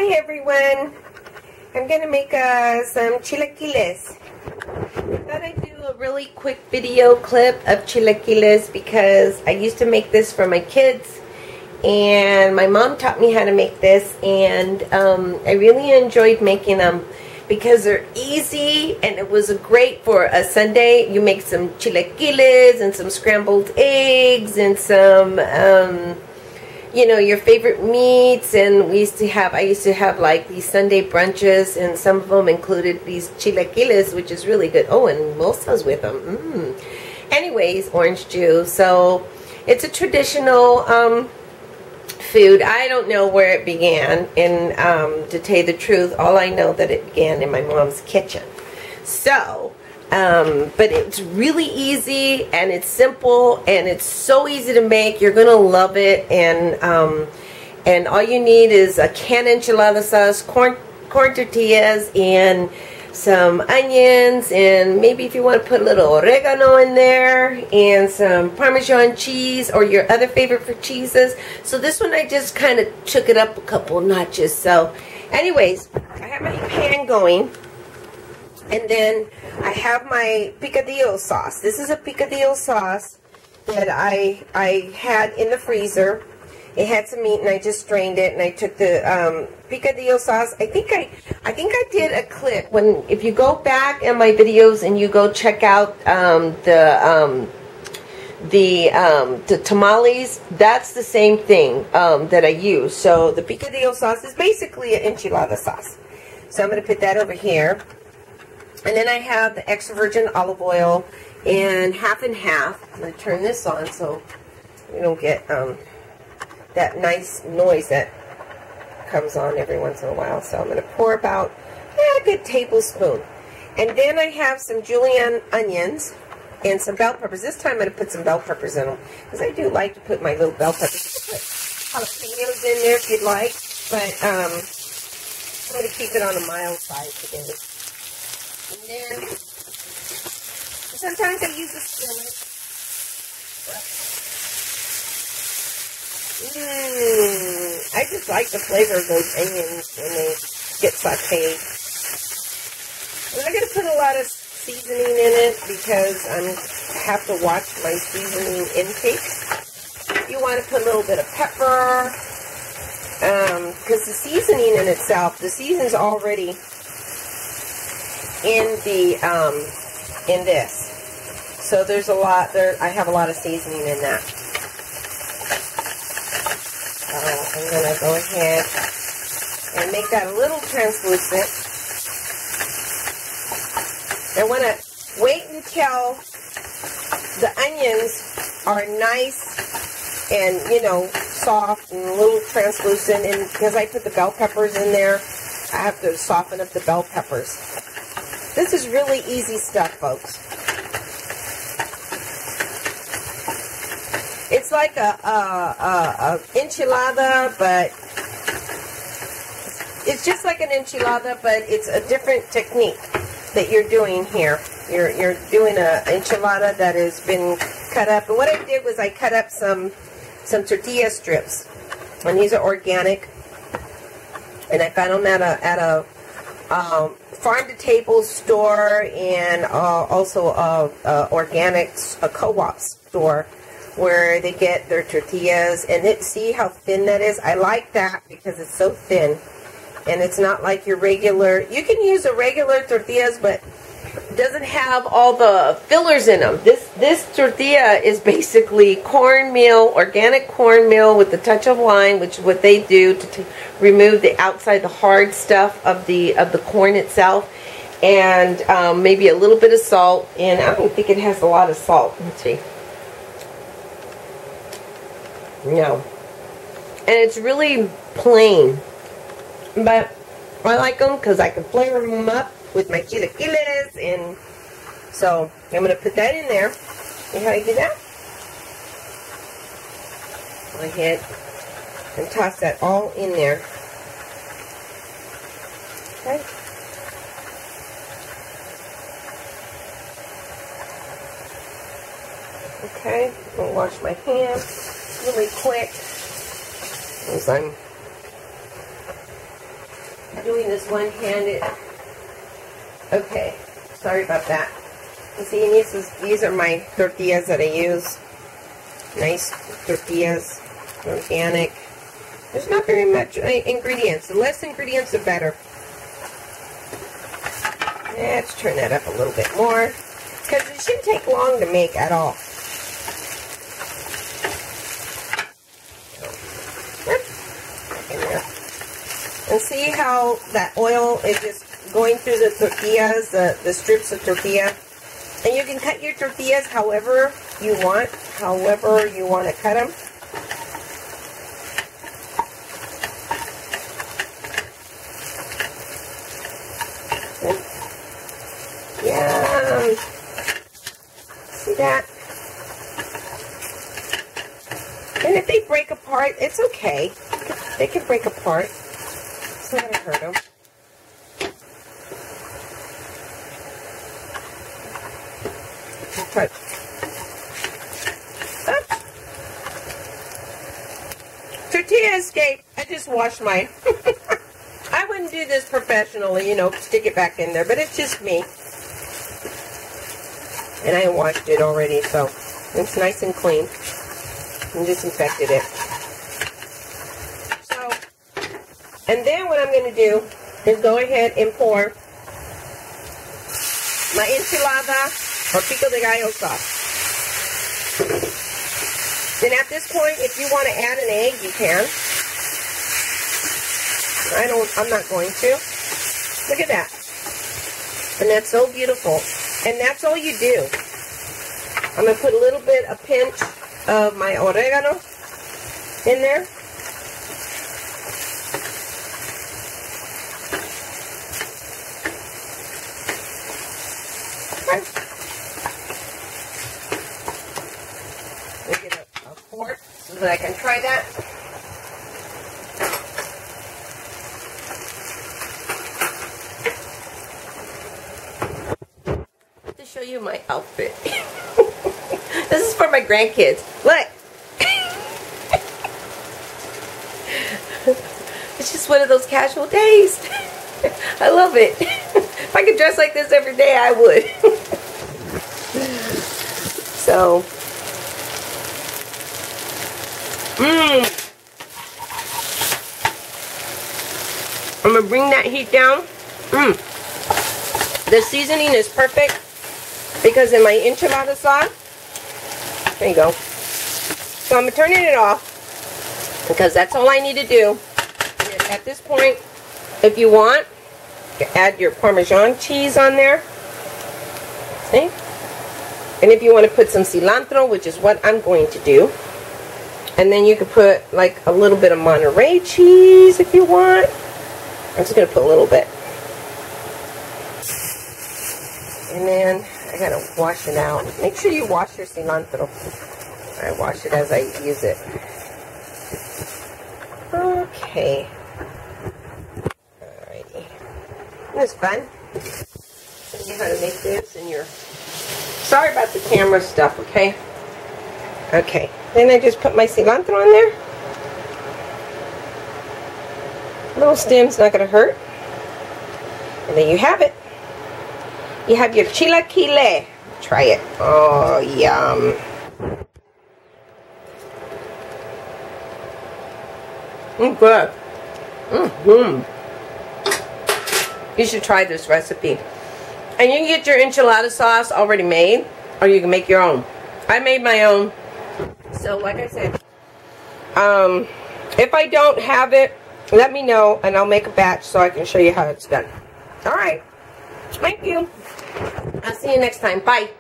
Hi everyone. I'm gonna make some chilaquiles. I thought I'd do a really quick video clip of chilaquiles because I used to make this for my kids and my mom taught me how to make this, and I really enjoyed making them because they're easy, and it was great for a Sunday. You make some chilaquiles and some scrambled eggs and some you know, your favorite meats. And I used to have like these Sunday brunches, and some of them included these chilaquiles, which is really good. Oh, and mimosas with them. Anyways, orange juice. So it's a traditional food. I don't know where it began, and to tell you the truth, all I know that it began in my mom's kitchen. So but it's really easy, and it's simple, and it's so easy to make. You're gonna love it. And all you need is a canned enchilada sauce, corn tortillas, and some onions, and maybe if you want to put a little oregano in there, and some Parmesan cheese or your other favorite for cheeses. So this one I just kind of took it up a couple notches. So anyways, I have my pan going, and then I have my picadillo sauce. This is a picadillo sauce that I had in the freezer. It had some meat, and I just strained it, and I took the picadillo sauce. I think I did a clip if you go back in my videos and you go check out the tamales. That's the same thing that I use. So the picadillo sauce is basically an enchilada sauce. So I'm going to put that over here. And then I have the extra virgin olive oil and half and half. I'm going to turn this on so we don't get that nice noise that comes on every once in a while. So I'm going to pour about a good tablespoon. And then I have some julienne onions and some bell peppers. This time I'm going to put some bell peppers in them, because I do like to put my little bell peppers. You can put jalapenos in there if you'd like, but I'm going to keep it on the mild side today. And then sometimes I use a skillet. I just like the flavor of those onions when they get sauteed. I'm not going to put a lot of seasoning in it because I have to watch my seasoning intake. You want to put a little bit of pepper, because the seasoning in itself, the season's already in this. So there's a lot there. I have a lot of seasoning in that. So I'm going to go ahead and make that a little translucent. I want to wait until the onions are nice and, you know, soft and a little translucent. And because I put the bell peppers in there, I have to soften up the bell peppers. This is really easy stuff, folks. It's like a enchilada, but it's just like an enchilada, but it's a different technique that you're doing here. You're doing an enchilada that has been cut up. And what I did was I cut up some tortilla strips, and these are organic. And I found them at a farm-to-table store, and also a organic co-op store where they get their tortillas. And see how thin that is? I like that because it's so thin, and it's not like your regular. You can use a regular tortillas, but it doesn't have all the fillers in them. This tortilla is basically cornmeal, organic cornmeal with a touch of lime, which is what they do to remove the outside, the hard stuff of the corn itself, and maybe a little bit of salt. And I don't think it has a lot of salt. Let's see. No. And it's really plain, but I like them because I can flavor them up with my chilaquiles. And so I'm going to put that in there. See how I do that? Go ahead and toss that all in there. Okay. Okay, I'm going to wash my hands really quick as I'm doing this one-handed. Okay, sorry about that. You see, these are my tortillas that I use. Nice tortillas, organic. There's not very much ingredients. The less ingredients, the better. Let's turn that up a little bit more, because it shouldn't take long to make at all. In there. And see how that oil is just going through the tortillas, the strips of tortilla. And you can cut your tortillas however you want to cut them. Yum! See that? And if they break apart, it's okay. They can break apart. It's not going to hurt them. Tortilla escape. I just washed mine. I wouldn't do this professionally, you know, stick it back in there, but it's just me. And I washed it already, so it's nice and clean. And disinfected it. So, and then what I'm going to do is go ahead and pour my enchilada or pico de gallo sauce. Then at this point, if you want to add an egg, you can. I'm not going to. Look at that. And that's so beautiful. And that's all you do. I'm going to put a pinch of my oregano in there. Okay. Let me get a fork so that I can try that. To show you my outfit. This is for my grandkids. Look. It's just one of those casual days. I love it. If I could dress like this every day, I would. So. I'm going to bring that heat down. The seasoning is perfect because in my enchilada sauce, there you go. So I'm turning it off because that's all I need to do. And at this point, if you want, you can add your Parmesan cheese on there. See? And if you want to put some cilantro, which is what I'm going to do. And then you can put like a little bit of Monterey cheese if you want. I'm just going to put a little bit. And then I got to wash it out. Make sure you wash your cilantro. I wash it as I use it. Okay. Alrighty. That's fun. Show you how to make this in your... Sorry about the camera stuff, okay? Okay. Then I just put my cilantro on there. Little stem's not going to hurt. And there you have it. You have your chilaquile. Try it. Oh, yum. Good. You should try this recipe. And you can get your enchilada sauce already made, or you can make your own. I made my own. So, like I said, if I don't have it, let me know, and I'll make a batch so I can show you how it's done. All right. Thank you. I'll see you next time. Bye.